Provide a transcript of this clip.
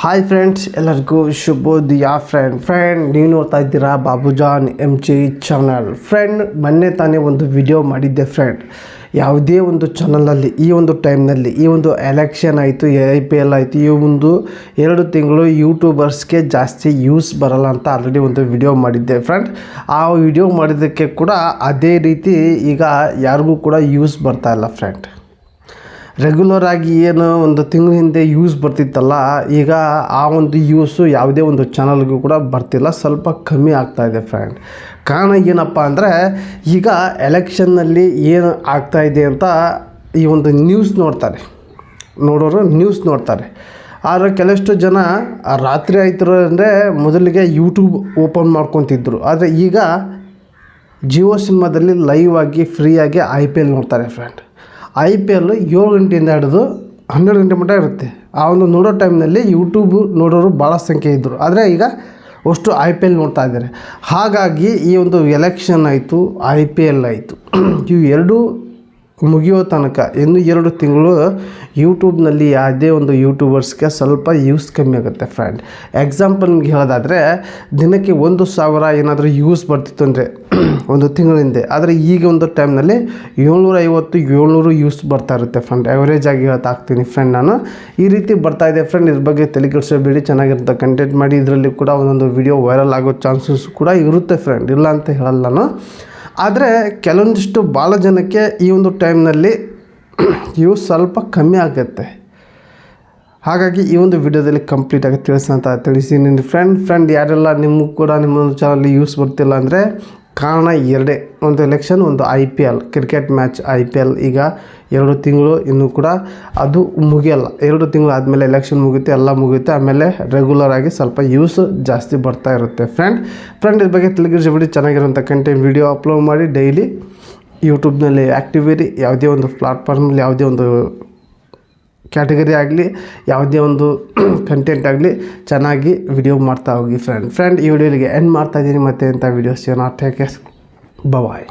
Hi friends, ಎಲ್ಲರಿಗೂ ಶುಭೋದಯ. Friend ನೀವು ನೋಡ್ತಾ ಇದ್ದೀರಾ ಬಾಬುಜಾನ್ MG ಚಾನಲ್. ಫ್ರೆಂಡ್, ಮೊನ್ನೆ ತಾನೇ ಒಂದು ವಿಡಿಯೋ ಮಾಡಿದ್ದೆ ಫ್ರೆಂಡ್. ಯಾವುದೇ ಒಂದು ಚಾನಲಲ್ಲಿ ಈ ಒಂದು ಟೈಮ್ನಲ್ಲಿ ಈ ಒಂದು ಎಲೆಕ್ಷನ್ ಆಯಿತು, IPL ಆಯಿತು, ಈ ಒಂದು 2 ತಿಂಗಳು ಯೂಟ್ಯೂಬರ್ಸ್ಗೆ ಜಾಸ್ತಿ ಯೂಸ್ ಬರಲ್ಲ ಅಂತ ಆಲ್ರೆಡಿ ಒಂದು ವಿಡಿಯೋ ಮಾಡಿದ್ದೆ ಫ್ರೆಂಡ್. ಆ ವಿಡಿಯೋ ಮಾಡಿದ್ದಕ್ಕೆ ಕೂಡ ಅದೇ ರೀತಿ ಈಗ ಯಾರಿಗೂ ಕೂಡ ಯೂಸ್ ಬರ್ತಾ ಇಲ್ಲ ಫ್ರೆಂಡ್. ರೆಗ್ಯುಲರ್ ಆಗಿ ಏನು ಒಂದು ತಿಂಗಳ ಹಿಂದೆ ಯೂಸ್ ಬರ್ತಿತ್ತಲ್ಲ, ಈಗ ಆ ಒಂದು ಯೂಸು ಯಾವುದೇ ಒಂದು ಚಾನಲ್ಗೂ ಕೂಡ ಬರ್ತಿಲ್ಲ, ಸ್ವಲ್ಪ ಕಮ್ಮಿ ಆಗ್ತಾಯಿದೆ ಫ್ರೆಂಡ್. ಕಾರಣ ಏನಪ್ಪ ಅಂದರೆ, ಈಗ ಎಲೆಕ್ಷನ್ನಲ್ಲಿ ಏನು ಆಗ್ತಾಯಿದೆ ಅಂತ ಈ ಒಂದು ನ್ಯೂಸ್ ನೋಡೋರು ನ್ಯೂಸ್ ನೋಡ್ತಾರೆ. ಆದರೆ ಕೆಲವಷ್ಟು ಜನ ರಾತ್ರಿ ಆಯ್ತು ಅಂದರೆ ಮೊದಲಿಗೆ ಯೂಟ್ಯೂಬ್ ಓಪನ್ ಮಾಡ್ಕೊತಿದ್ರು. ಆದರೆ ಈಗ ಜಿಯೋ ಸಿನಿಮಾದಲ್ಲಿ ಲೈವ್ ಆಗಿ ಫ್ರೀಯಾಗಿ IPL ನೋಡ್ತಾರೆ ಫ್ರೆಂಡ್. IPL 7 ಗಂಟೆಯಿಂದ ಹಿಡಿದು 12 ಗಂಟೆ ಮಟ್ಟ ಇರುತ್ತೆ. ಆ ಒಂದು ನೋಡೋ ಟೈಮ್ನಲ್ಲಿ ಯೂಟ್ಯೂಬ್ ನೋಡೋರು ಭಾಳ ಸಂಖ್ಯೆ ಇದ್ದರು, ಆದರೆ ಈಗ ಅಷ್ಟು IPL ನೋಡ್ತಾ ಇದ್ದಾರೆ. ಹಾಗಾಗಿ ಈ ಒಂದು ಎಲೆಕ್ಷನ್ ಆಯಿತು, IPL ಆಯಿತು, ಇವು ಎರಡೂ ಮುಗಿಯೋ ತನಕ ಇನ್ನು 2 ತಿಂಗಳು ಯೂಟ್ಯೂಬ್ನಲ್ಲಿ ಯಾವುದೇ ಒಂದು ಯೂಟ್ಯೂಬರ್ಸ್ಗೆ ಸ್ವಲ್ಪ ಯೂಸ್ ಕಮ್ಮಿ ಆಗುತ್ತೆ ಫ್ರೆಂಡ್. ಎಕ್ಸಾಂಪಲ್ ನಿಮ್ಗೆ ಹೇಳೋದಾದರೆ, ದಿನಕ್ಕೆ 1,000 ಏನಾದರೂ ಯೂಸ್ ಬರ್ತಿತ್ತು ಅಂದರೆ ಒಂದು ತಿಂಗಳಿಂದ, ಆದರೆ ಈಗ ಒಂದು ಟೈಮ್ನಲ್ಲಿ 750-700 ಯೂಸ್ ಬರ್ತಾ ಇರುತ್ತೆ ಫ್ರೆಂಡ್. ಎವರೇಜ್ ಆಗಿ ಹೇಳ್ತಾಗ್ತೀನಿ ಫ್ರೆಂಡ್ ನಾನು. ಈ ರೀತಿ ಬರ್ತಾಯಿದೆ ಫ್ರೆಂಡ್. ಇದ್ರ ಬಗ್ಗೆ ತಲೆ ಕೆಡಿಸಬೇಡಿ, ಚೆನ್ನಾಗಿರುತ್ತೆ ಕಂಟೆಂಟ್ ಮಾಡಿ. ಇದರಲ್ಲಿ ಕೂಡ ಒಂದೊಂದು ವಿಡಿಯೋ ವೈರಲ್ ಆಗೋ ಚಾನ್ಸಸ್ ಕೂಡ ಇರುತ್ತೆ ಫ್ರೆಂಡ್, ಇಲ್ಲ ಅಂತ ಹೇಳಲ್ಲ ನಾನು. ಆದರೆ ಕೆಲವೊಂದಿಷ್ಟು ಭಾಳ ಜನಕ್ಕೆ ಈ ಒಂದು ಟೈಮ್ನಲ್ಲಿ ಯೂಸ್ ಸ್ವಲ್ಪ ಕಮ್ಮಿ ಆಗುತ್ತೆ. ಹಾಗಾಗಿ ಈ ಒಂದು ವಿಡಿಯೋದಲ್ಲಿ ಕಂಪ್ಲೀಟಾಗಿ ತಿಳಿಸಿದ್ದೀನಿ ಫ್ರೆಂಡ್. ಯಾರೆಲ್ಲ ನಿಮಗೂ ಕೂಡ ನಿಮ್ಮೊಂದು ಚಾನಲ್ ಯೂಸ್ ಬರ್ತಿಲ್ಲ ಅಂದರೆ ಕಾರಣ ಎರಡೇ. ಒಂದು ಎಲೆಕ್ಷನ್, ಒಂದು IPL ಕ್ರಿಕೆಟ್ ಮ್ಯಾಚ್. IPL ಈಗ 2 ತಿಂಗಳು ಇನ್ನೂ ಕೂಡ ಅದು ಮುಗಿಯಲ್ಲ. 2 ತಿಂಗಳು ಆದಮೇಲೆ ಎಲೆಕ್ಷನ್ ಮುಗುತ್ತೆ, ಎಲ್ಲ ಮುಗುತ್ತೆ. ಆಮೇಲೆ ರೆಗ್ಯುಲರ್ ಆಗಿ ಸ್ವಲ್ಪ ಯೂಸ್ ಜಾಸ್ತಿ ಬರ್ತಾ ಇರುತ್ತೆ ಫ್ರೆಂಡ್. ಇದ್ರ ಬಗ್ಗೆ ತಿಳಿಗಿರಿ ಚೆನ್ನಾಗಿರೋಂಥ ಕಂಟೆಂಟ್ ವಿಡಿಯೋ ಅಪ್ಲೋಡ್ ಮಾಡಿ ಡೈಲಿ ಯೂಟ್ಯೂಬ್ನಲ್ಲಿ ಆ್ಯಕ್ಟಿವ್ ಇರಿ. ಯಾವುದೇ ಒಂದು ಪ್ಲಾಟ್ಫಾರ್ಮಲ್ಲಿ ಯಾವುದೇ ಒಂದು ಕ್ಯಾಟಗರಿ ಆಗಲಿ, ಯಾವುದೇ ಒಂದು ಕಂಟೆಂಟ್ ಆಗಲಿ ಚೆನ್ನಾಗಿ ವಿಡಿಯೋ ಮಾಡ್ತಾ ಹೋಗಿ ಫ್ರೆಂಡ್. ಈ ವಿಡಿಯೋಲಿಗೆ ಎಂಡ್ ಮಾಡ್ತಾಯಿದ್ದೀನಿ. ಮತ್ತೆ ಇಂಥ ವೀಡಿಯೋಸ್ ಏನೋ ಟೇಕ್ ಕೇರ್, ಬಾಯ್.